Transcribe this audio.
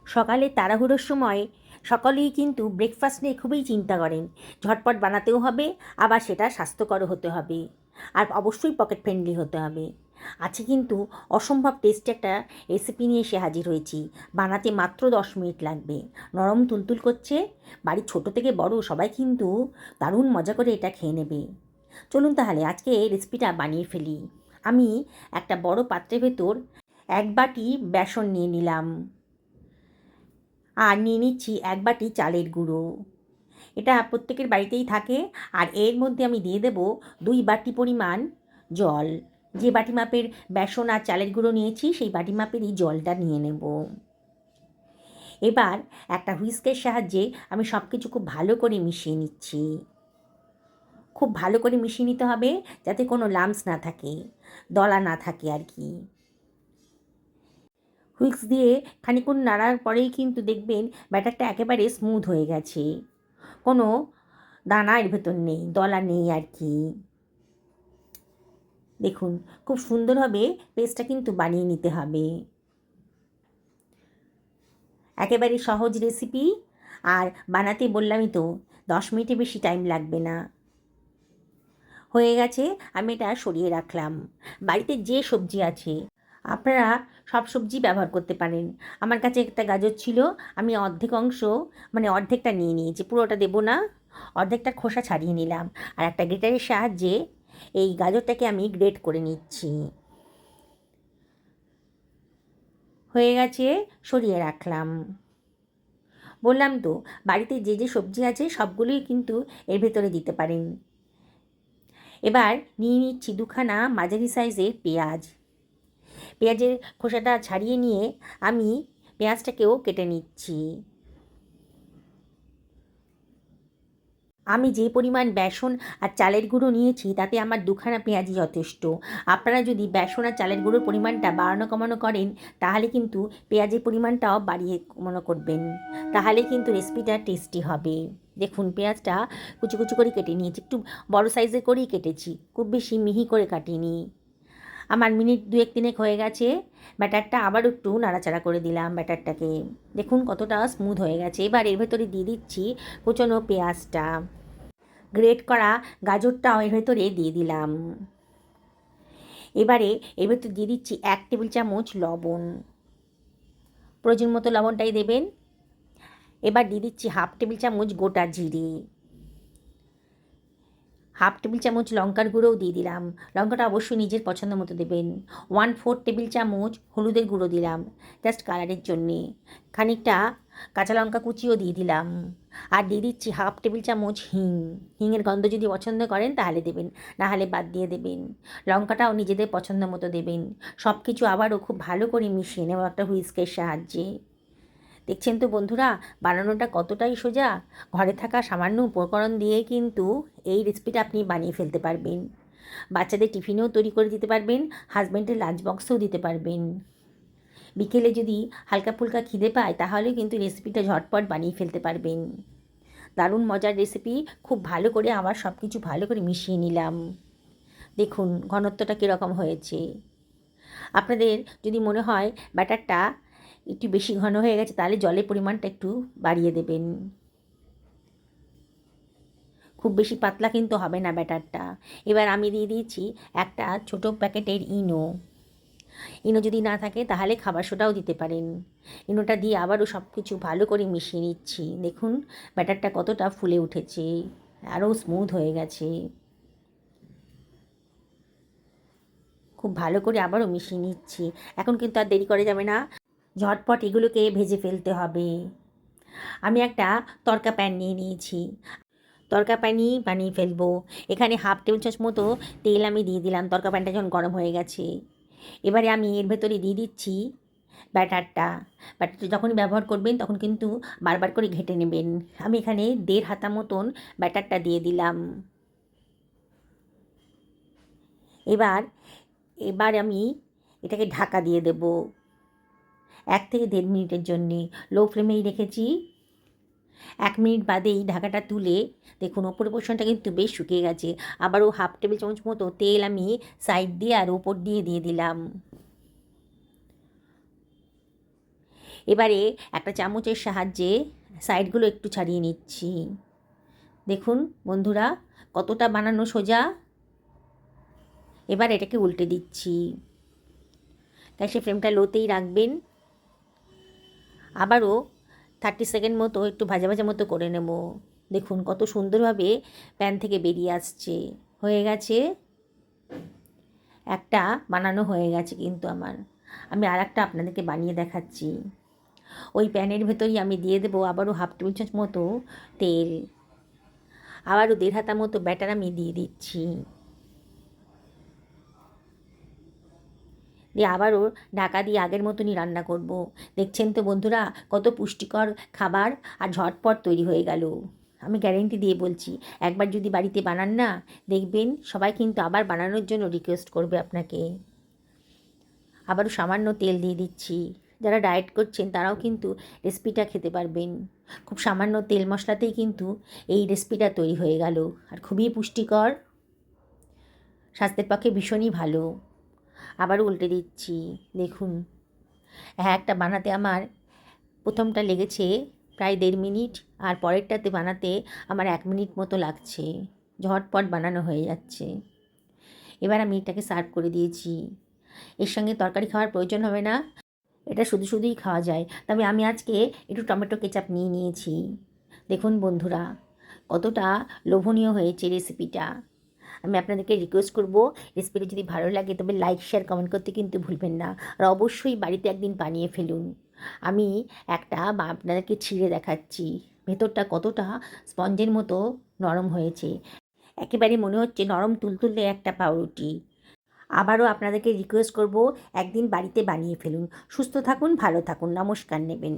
সকালে তাড়াহুড়োর সময় সকলেই কিন্তু ব্রেকফাস্ট নিয়ে খুবই চিন্তা করেন। ঝটপট বানাতেও হবে, আবার সেটা স্বাস্থ্যকরও হতে হবে, আর অবশ্যই পকেট ফ্রেন্ডলি হতে হবে। আছে কিন্তু অসম্ভব টেস্টি একটা রেসিপি নিয়ে এসে হাজির হয়েছি। বানাতে মাত্র 10 মিনিট লাগবে। নরম তুলতুল করছে, বাড়ির ছোট থেকে বড় সবাই কিন্তু দারুণ মজা করে এটা খেয়ে নেবে। চলুন তাহলে আজকে এই রেসিপিটা বানিয়ে ফেলি। আমি একটা বড় পাত্রের ভেতর 1 বাটি বেসন নিয়ে নিলাম, আর নিয়ে নিচ্ছি 1 বাটি চালের গুঁড়ো। এটা প্রত্যেকের বাড়িতেই থাকে। আর এর মধ্যে আমি দিয়ে দেব 2 বাটি পরিমাণ জল। যে বাটি মাপের বেসন আর চালের গুঁড়ো নিয়েছি সেই বাটি মাপেরই জলটা নিয়ে নেব। এবার একটা হুইস্কের সাহায্যে আমি সব কিছু খুব ভালো করে মিশিয়ে নিচ্ছি। খুব ভালো করে মিশিয়ে নিতে হবে যাতে কোনো লাম্পস না থাকে, দলা না থাকে আর কি। হুইস্ক দিয়ে খানিকক্ষণ নাড়ার পরেই কিন্তু দেখবেন ব্যাটারটা একেবারে স্মুথ হয়ে গেছে। কোনো দানা এর ভেতর নেই, দলা নেই আর কি। দেখুন খুব সুন্দরভাবে পেস্টটা কিন্তু বানিয়ে নিতে হবে। একেবারে সহজ রেসিপি, আর বানাতে বললামই তো 10 মিনিটের বেশি টাইম লাগবে না। হয়ে গেছে, আমি এটা সরিয়ে রাখলাম। বাড়িতে যে সবজি আছে আপনারা সব সবজি ব্যবহার করতে পারেন। আমার কাছে একটা গাজর ছিল, আমি অর্ধেক অংশ মানে অর্ধেকটা নিয়ে নিয়েছি, পুরোটা দেবো না, অর্ধেকটা খোসা ছাড়িয়ে নিলাম। আর একটা গ্রেটারের সাহায্যে এই গাজরটাকে আমি গ্রেট করে নিচ্ছি। হয়ে গেছে, সরিয়ে রাখলাম। বললাম তো বাড়িতে যে যে সবজি আছে সবগুলোই কিন্তু এর ভেতরে দিতে পারেন। এবার নিয়ে নিচ্ছি 2খানা মাঝারি সাইজের পেঁয়াজ। পেঁয়াজের খোসাটা ছাড়িয়ে নিয়ে আমি পেঁয়াজটাকেও কেটে নিচ্ছি। আমি যে পরিমাণ বেসন আর চালের গুঁড়ো নিয়েছি তাতে আমার 2খানা পেঁয়াজই যথেষ্ট। আপনারা যদি বেসন আর চালের গুঁড়োর পরিমাণটা বাড়ানো কমানো করেন তাহলে কিন্তু পেঁয়াজের পরিমাণটাও বাড়িয়ে কমানো করবেন, তাহলে কিন্তু রেসিপিটা টেস্টি হবে। দেখুন পেঁয়াজটা কুচি কুচি করে কেটে নিয়েছি, একটু বড় সাইজের করেই কেটেছি, খুব বেশি মিহি করে কাটিনি। আমার মিনিট 2-3 হয়ে গেছে। ব্যাটারটা আবার একটু নাড়াচাড়া করে দিলাম ব্যাটারটাকে। দেখুন কতটা স্মুথ হয়ে গেছে। এবার এর ভেতরে দিয়ে দিচ্ছি কুচনো পেঁয়াজটা। গ্রেট করা গাজরটাও এর ভেতরে দিয়ে দিলাম। এবারে এর ভেতর দিয়ে দিচ্ছি 1 টেবিল চামচ লবণ। প্রয়োজন মতো লবণটাই দেবেন। এবার দিয়ে দিচ্ছি 1/2 টেবিল চামচ গোটা জিরে। 1/2 টেবিল চামচ লঙ্কার গুঁড়োও দিয়ে দিলাম, লঙ্কাটা অবশ্যই নিজের পছন্দ মতো দেবেন। 1/4 টেবিল চামচ হলুদের গুঁড়ো দিলাম জাস্ট কালারের জন্যে। খানিকটা কাঁচা লঙ্কা কুচিও দিয়ে দিলাম। আর দিয়ে দিচ্ছি 1/2 টেবিল চামচ হিং। হিংয়ের গন্ধ যদি পছন্দ করেন তাহলে দেবেন, না হলে বাদ দিয়ে দেবেন। লঙ্কাটাও নিজেদের পছন্দ মতো দেবেন। সব কিছু আবারও খুব ভালো করে মিশিয়ে নেব একটা হুইস্কের সাহায্যে। দেখছেন তো বন্ধুরা বানানোটা কতটাই সোজা। ঘরে থাকা সামান্য উপকরণ দিয়ে কিন্তু এই রেসিপিটা আপনি বানিয়ে ফেলতে পারবেন। বাচ্চাদের টিফিনেও তৈরি করে দিতে পারবেন, হাজব্যান্ডের লাঞ্চ বক্সেও দিতে পারবেন। বিকেলে যদি হালকা ফুলকা খিদে পায় তাহলেও কিন্তু রেসিপিটা ঝটপট বানিয়ে ফেলতে পারবেন। দারুণ মজার রেসিপি। খুব ভালো করে আবার সব কিছু ভালো করে মিশিয়ে নিলাম। দেখুন ঘনত্বটা কীরকম হয়েছে। আপনাদের যদি মনে হয় ব্যাটারটা একটু বেশি ঘন হয়ে গেছে তাহলে জলের পরিমাণটা একটু বাড়িয়ে দেবেন। খুব বেশি পাতলা কিন্তু হবে না ব্যাটারটা। এবার আমি দিয়ে দিয়েছি একটা ছোট প্যাকেটের ইনো। ইনো যদি না থাকে তাহলে খাবার সোডাও দিতে পারেন। ইনোটা দিয়ে আবারও সব কিছু ভালো করে মিশিয়ে নিচ্ছি। দেখুন ব্যাটারটা কতটা ফুলে উঠেছে, আরও স্মুথ হয়ে গেছে। খুব ভালো করে আবারও মিশিয়ে নিচ্ছি। এখন কিন্তু আর দেরি করা যাবে না, ঝটপট এগুলোকে ভেজে ফেলতে হবে। আমি একটা তড়কা প্যান নিয়ে নিয়েছি, তড়কা প্যানই বানিয়ে ফেলবো। এখানে 1/2 টেবিল চামচ মতো তেল আমি দিয়ে দিলাম। তড়কা প্যানটা যখন গরম হয়ে গেছে এবারে আমি এর ভেতরে দিয়ে দিচ্ছি ব্যাটারটা। ব্যাটারটা যখনই ব্যবহার করবেন তখন কিন্তু বারবার করে ঘেঁটে নেবেন। আমি এখানে 1.5 হাতা মতন ব্যাটারটা দিয়ে দিলাম। এবার এবার আমি এটাকে ঢাকা দিয়ে দেব 1 থেকে 1.5 মিনিটের জন্যে। লো ফ্লেমেই রেখেছি। 1 মিনিট বাদেই ঢাকাটা তুলে দেখুন ওপরের পোর্শনটা কিন্তু বেশ শুকিয়ে গেছে। আবারও 1/2 টেবিল চামচ মতো তেল আমি সাইড দিয়ে আর ওপর দিয়ে দিয়ে দিলাম। এবারে একটা চামচের সাহায্যে সাইডগুলো একটু ছাড়িয়ে নিচ্ছি। দেখুন বন্ধুরা কতটা বানানো সোজা। এবার এটাকে উল্টে দিচ্ছি। গ্যাসের ফ্লেমটা লোতেই রাখবেন। আবারও 30 সেকেন্ড মতো একটু ভাজা ভাজা মতো করে নেব। দেখুন কত সুন্দরভাবে প্যান থেকে বেরিয়ে আসছে। হয়ে গেছে, একটা বানানো হয়ে গেছে কিন্তু আমার। আমি আর একটা আপনাদেরকে বানিয়ে দেখাচ্ছি। ওই প্যানের ভেতরেই আমি দিয়ে দেবো আবারও 1/2 টেবিল চামচ মতো তেল। আবারও 1.5 হাতা মতো ব্যাটার আমি দিয়ে দিচ্ছি। দিয়ে আবারও ঢাকা দিয়ে আগের মতনই রান্না করব। দেখছেন তো বন্ধুরা কত পুষ্টিকর খাবার আর ঝটপট তৈরি হয়ে গেল। আমি গ্যারেন্টি দিয়ে বলছি, একবার যদি বাড়িতে বানান না, দেখবেন সবাই কিন্তু আবার বানানোর জন্য রিকোয়েস্ট করবে আপনাকে। আবারও সামান্য তেল দিয়ে দিচ্ছি। যারা ডায়েট করছেন তারাও কিন্তু রেসিপিটা খেতে পারবেন। খুব সামান্য তেল মশলাতেই কিন্তু এই রেসিপিটা তৈরি হয়ে গেল। আর খুবই পুষ্টিকর, স্বাস্থ্যের পক্ষে ভীষণই ভালো। আবারও উল্টে দিচ্ছি। দেখুন একটা বানাতে আমার প্রথমটা লেগেছে প্রায় 1.5 মিনিট, আর পরেরটাতে বানাতে আমার 1 মিনিট মতো লাগছে। ঝটপট বানানো হয়ে যাচ্ছে। এবার আমি এটাকে সার্ভ করে দিয়েছি। এর সঙ্গে তরকারি খাওয়ার প্রয়োজন হবে না, এটা শুধু শুধুই খাওয়া যায়। তবে আমি আজকে একটু টমেটো কেচাপ নিয়ে নিয়েছি। দেখুন বন্ধুরা কতটা লোভনীয় হয়েছে রেসিপিটা। আমি আপনাদেরকে রিকোয়েস্ট করব, রেসিপিটা যদি ভালো লাগে তবে লাইক শেয়ার কমেন্ট করতে কিন্তু ভুলবেন না। আর অবশ্যই বাড়িতে একদিন বানিয়ে ফেলুন। আমি একটা আপনাদেরকে ছিঁড়ে দেখাচ্ছি, ভেতরটা কতটা স্পঞ্জের মতো নরম হয়েছে। একেবারে মনে হচ্ছে নরম তুলতুলে একটা পাউরুটি। আবারও আপনাদেরকে রিকোয়েস্ট করব, একদিন বাড়িতে বানিয়ে ফেলুন। সুস্থ থাকুন, ভালো থাকুন, নমস্কার নেবেন।